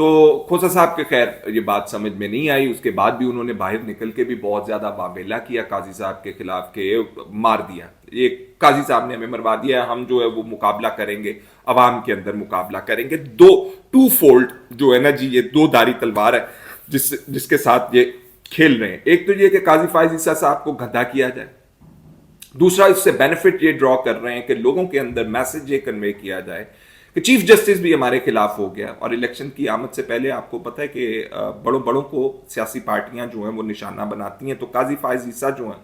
تو کھوسا صاحب کے خیر یہ بات سمجھ میں نہیں آئی، اس کے بعد بھی انہوں نے باہر نکل کے بھی بہت زیادہ واویلا کیا قاضی صاحب کے خلاف کہ مار دیا، یہ قاضی صاحب نے ہمیں مروا دیا، ہم جو ہے وہ مقابلہ کریں گے، عوام کے اندر مقابلہ کریں گے. ٹو فولڈ جو ہے نا جی، یہ دو دھاری تلوار ہے جس کے ساتھ یہ کھیل رہے ہیں. ایک تو یہ کہ قاضی فائز عیسیٰ صاحب کو گدھا کیا جائے، دوسرا اس سے بینیفٹ یہ ڈرا کر رہے ہیں کہ لوگوں کے اندر میسج یہ کنوے کیا جائے کہ چیف جسٹس بھی ہمارے خلاف ہو گیا. اور الیکشن کی آمد سے پہلے آپ کو پتہ ہے کہ بڑوں کو سیاسی پارٹیاں جو ہیں وہ نشانہ بناتی ہیں. تو قاضی فائز عیسیٰ جو ہیں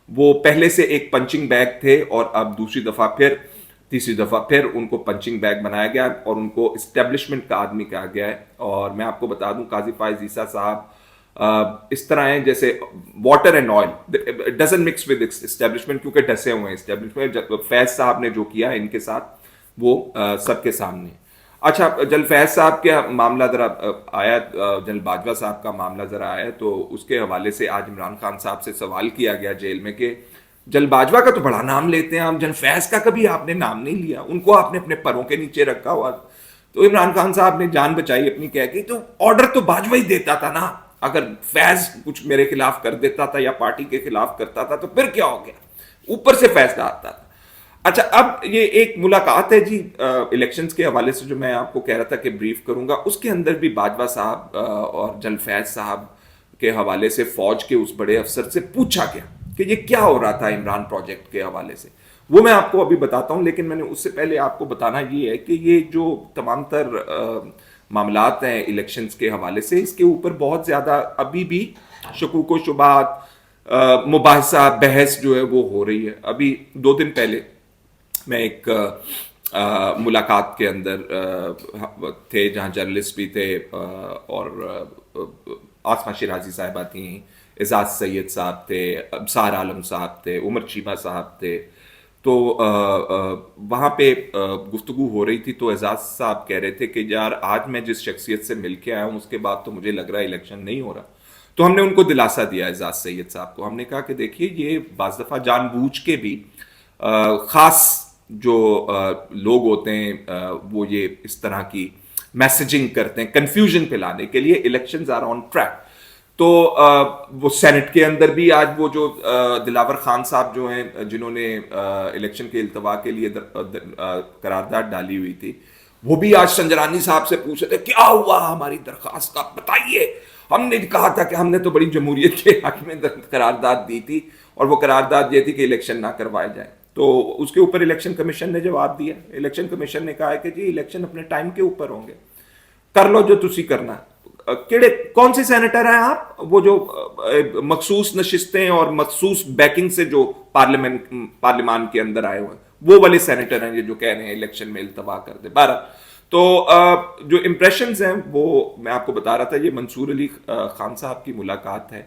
وہ پہلے سے ایک پنچنگ بیگ تھے، اور اب تیسری دفعہ پھر ان کو پنچنگ بیگ بنایا گیا اور ان کو اسٹیبلشمنٹ کا آدمی کہا گیا ہے. اور میں آپ کو بتا دوں قاضی فائز عیسیٰ صاحب اس طرح ہیں جیسے water and oil doesn't mix with establishment, کیونکہ ڈسے ہوئے ہیں اسٹیبلشمنٹ. فیض صاحب نے جو کیا ان کے ساتھ وہ سب کے سامنے. اچھا جنرل فیض صاحب کا معاملہ ذرا آیا، جنرل باجوہ صاحب کا معاملہ ذرا آیا، تو اس کے حوالے سے آج عمران خان صاحب سے سوال کیا گیا جیل میں کہ جنرل باجوہ کا تو بڑا نام لیتے ہیں آپ، جنرل فیض کا کبھی آپ نے نام نہیں لیا، ان کو آپ نے اپنے پروں کے نیچے رکھا ہوا. تو عمران خان صاحب نے جان بچائی اپنی، کہہ کے تو آرڈر تو باجوہ ہی دیتا تھا نا، اگر فیض کچھ میرے خلاف کر دیتا تھا یا پارٹی کے خلاف کرتا تھا تو پھر کیا ہو گیا، اوپر سے فیصلہ آتا تھا. اچھا اب یہ ایک ملاقات ہے جی الیکشنز کے حوالے سے جو میں آپ کو کہہ رہا تھا کہ بریف کروں گا، اس کے اندر بھی باجوہ صاحب اور جنرل فیض صاحب کے حوالے سے فوج کے اس بڑے افسر سے پوچھا گیا کہ یہ کیا ہو رہا تھا عمران پروجیکٹ کے حوالے سے. وہ میں آپ کو ابھی بتاتا ہوں، لیکن میں نے اس سے پہلے آپ کو بتانا یہ ہے کہ یہ جو تمام تر معاملات ہیں الیکشنز کے حوالے سے، اس کے اوپر بہت زیادہ ابھی بھی شکوک و شبہات، مباحثہ، بحث جو ہے وہ ہو رہی ہے. ابھی 2 دن پہلے میں ایک ملاقات کے اندر تھے جہاں جرنلسٹ بھی تھے اور آسمہ شیرازی صاحبہ تھیں، اعزاز سید صاحب تھے، ابصار عالم صاحب تھے، عمر چیمہ صاحب تھے. تو وہاں پہ گفتگو ہو رہی تھی تو اعزاز صاحب کہہ رہے تھے کہ یار آج میں جس شخصیت سے مل کے آیا ہوں اس کے بعد تو مجھے لگ رہا ہے الیکشن نہیں ہو رہا. تو ہم نے ان کو دلاسا دیا اعزاز سید صاحب کو، ہم نے کہا کہ دیکھیے یہ بعض دفعہ جان بوجھ کے بھی خاص جو لوگ ہوتے ہیں وہ یہ اس طرح کی میسیجنگ کرتے ہیں کنفیوژن پھیلانے کے لیے. Elections are on track. تو وہ سینٹ کے اندر بھی آج وہ جو دلاور خان صاحب جو ہیں جنہوں نے الیکشن کے التوا کے لیے قرارداد ڈالی ہوئی تھی، وہ بھی آج سنجرانی صاحب سے پوچھ رہے تھے کیا ہوا ہماری درخواست کا، بتائیے، ہم نے کہا تھا کہ ہم نے تو بڑی جمہوریت کے حق میں قرارداد دی تھی اور وہ قرارداد یہ تھی کہ الیکشن نہ کروائے جائیں. تو اس کے اوپر الیکشن کمیشن نے جواب دیا. الیکشن کمیشن نے کہا ہے کہ جی الیکشن اپنے ٹائم کے اوپر ہوں گے، کر لو جو تسی کرنا. کون سے سینیٹر ہیں آپ؟ وہ جو مخصوص نشستیں اور مخصوص بیکنگ سے جو پارلیمان کے اندر آئے ہوئے ہیں وہ والے سینیٹر ہیں یہ جو کہہ رہے ہیں الیکشن میں التوا کر دے. بہرحال تو جو امپریشنز ہیں وہ میں آپ کو بتا رہا تھا، یہ منصور علی خان صاحب کی ملاقات ہے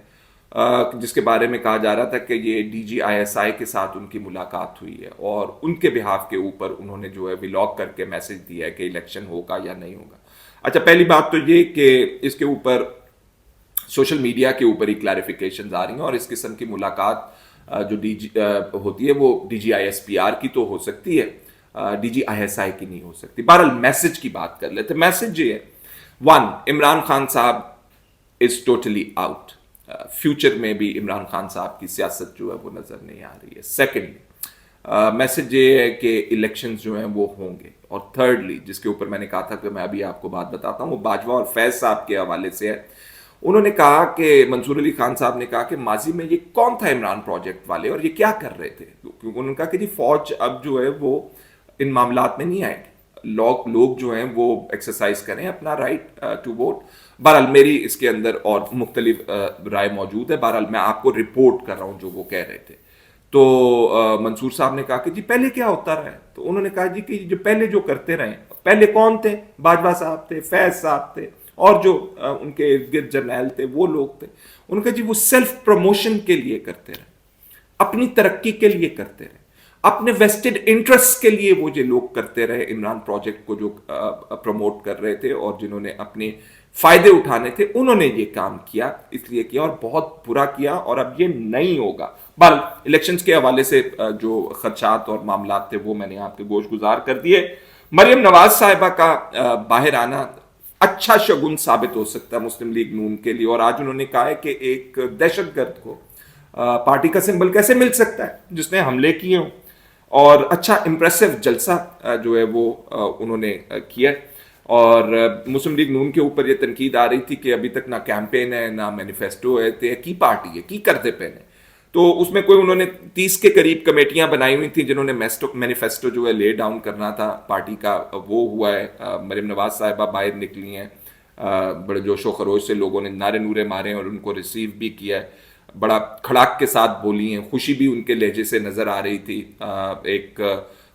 جس کے بارے میں کہا جا رہا تھا کہ یہ D G I S I کے ساتھ ان کی ملاقات ہوئی ہے اور ان کے بہاف کے اوپر انہوں نے جو ہے ولاگ کر کے میسج دیا ہے کہ الیکشن ہوگا یا نہیں ہوگا. اچھا پہلی بات تو یہ کہ اس کے اوپر سوشل میڈیا کے اوپر ہی کلیریفیکیشنز آ رہی ہیں اور اس قسم کی ملاقات جو ہوتی ہے وہ D G I S P R کی تو ہو سکتی ہے، D G I S I کی نہیں ہو سکتی. بہرحال میسج کی بات کر لیتے. میسج یہ ہے، 1 عمران خان صاحب از ٹوٹلی آؤٹ. فیوچر میں بھی عمران خان صاحب کی سیاست جو ہے وہ نظر نہیں آ رہی ہے. سیکنڈلی میسج یہ ہے کہ الیکشنز جو ہیں وہ ہوں گے. اور تھرڈلی جس کے اوپر میں نے کہا تھا کہ میں ابھی آپ کو بات بتاتا ہوں وہ باجوہ اور فیض صاحب کے حوالے سے ہے. انہوں نے کہا کہ منصور علی خان صاحب نے کہا کہ ماضی میں یہ کون تھا عمران پروجیکٹ والے اور یہ کیا کر رہے تھے، کیونکہ انہوں نے کہا کہ جی فوج اب جو ہے وہ ان معاملات میں نہیں آئے گی، لوگ جو ہیں وہ ایکسرسائز کریں اپنا رائٹ ٹو ووٹ. بہرحال میری اس کے اندر اور مختلف رائے موجود ہے. بہرحال میں آپ کو رپورٹ کر رہا ہوں جو وہ کہہ رہے تھے. تو منصور صاحب نے کہا کہ جی پہلے کیا ہوتا رہا ہے، تو انہوں نے کہا جی کہ جو پہلے جو کرتے رہے، پہلے کون تھے؟ باجوہ صاحب تھے، فیض صاحب تھے اور جو ان کے ارد گرد جرنیل تھے وہ لوگ تھے. انہوں نے کہا جی وہ سیلف پروموشن کے لیے کرتے رہے، اپنی ترقی کے لیے کرتے رہے، اپنے ویسٹڈ انٹرسٹ کے لیے وہ جو لوگ کرتے رہے. عمران پروجیکٹ کو جو پروموٹ کر رہے تھے اور جنہوں نے اپنے فائدے اٹھانے تھے انہوں نے یہ کام کیا، اس لیے کیا اور بہت برا کیا اور اب یہ نہیں ہوگا. بہرحال الیکشنز کے حوالے سے جو خدشات اور معاملات تھے وہ میں نے آپ کے گوش گزار کر دیے. مریم نواز صاحبہ کا باہر آنا اچھا شگن ثابت ہو سکتا ہے مسلم لیگ نون کے لیے. اور آج انہوں نے کہا ہے کہ ایک دہشت گرد کو پارٹی کا سمبل کیسے مل سکتا ہے جس نے حملے کیے ہوں. اور اچھا امپریسو جلسہ جو ہے وہ انہوں نے کیا. اور مسلم لیگ نون کے اوپر یہ تنقید آ رہی تھی کہ ابھی تک نہ کیمپین ہے نہ مینیفیسٹو ہے, کی پارٹی ہے کی کرتے پہنے. تو اس میں کوئی انہوں نے 30 کے قریب کمیٹیاں بنائی ہوئی تھیں جنہوں نے مینیفیسٹو جو ہے لے ڈاؤن کرنا تھا پارٹی کا, وہ ہوا ہے. مریم نواز صاحبہ باہر نکلی ہیں, بڑے جوش و خروش سے لوگوں نے نعرے نورے مارے اور ان کو ریسیو بھی کیا ہے, بڑا کھڑاک کے ساتھ بولی ہیں, خوشی بھی ان کے لہجے سے نظر آ رہی تھی, ایک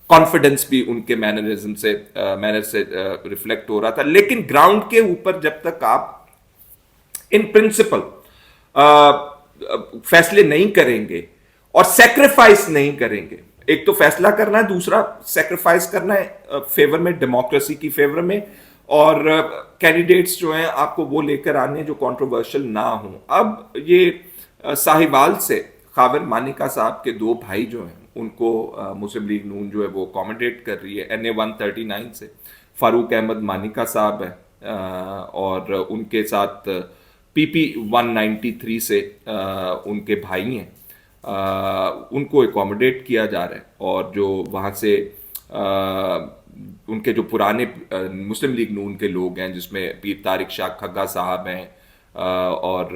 کانفیڈنس بھی ان کے مینر سے ریفلیکٹ ہو رہا تھا. لیکن گراؤنڈ کے اوپر جب تک آپ ان پرنسپل فیصلے نہیں کریں گے اور سیکریفائس نہیں کریں گے, ایک تو فیصلہ کرنا ہے, دوسرا سیکریفائس کرنا ہے فیور میں, ڈیموکریسی کی فیور میں, اور کینڈیڈیٹس جو ہیں آپ کو وہ لے کر آنے جو کنٹروورشل نہ ہوں. اب یہ ساہیوال سے خاور مانیکا صاحب کے 2 بھائی جو ہیں ان کو مسلم لیگ نون جو ہے وہ اکوموڈیٹ کر رہی ہے. NA 139 سے فاروق احمد مانیکا صاحب ہے اور ان کے ساتھ PP 193 سے ان کے بھائی ہیں, ان کو اکوموڈیٹ کیا جا رہا ہے. اور جو وہاں سے ان کے جو پرانے مسلم لیگ نون کے لوگ ہیں جس میں پیر طارق شاہ کھگا صاحب ہیں اور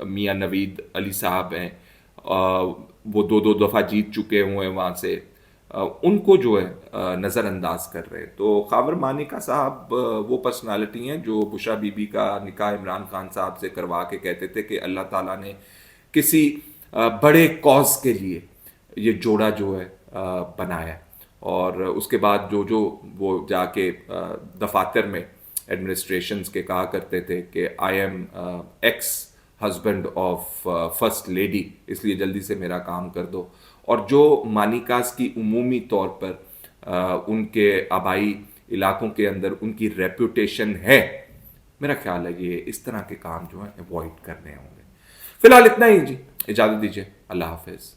میاں نوید علی صاحب ہیں, وہ 2 دفعہ جیت چکے ہوئے ہیں وہاں سے, ان کو جو ہے نظر انداز کر رہے. تو خاور مانیکا صاحب وہ پرسنالٹی ہیں جو بشرا بی بی کا نکاح عمران خان صاحب سے کروا کے کہتے تھے کہ اللہ تعالیٰ نے کسی بڑے کاز کے لیے یہ جوڑا جو ہے بنایا. اور اس کے بعد جو وہ جا کے دفاتر میں ایڈمنسٹریشنز کے کہا کرتے تھے کہ I am ex husband of first lady, اس لیے جلدی سے میرا کام کر دو. اور جو مانیکاز کی عمومی طور پر ان کے آبائی علاقوں کے اندر ان کی ریپوٹیشن ہے, میرا خیال ہے یہ اس طرح کے کام جو ہیں اوائڈ کرنے ہوں گے. فی الحال اتنا ہی جی, اجازت دیجیے, اللہ حافظ.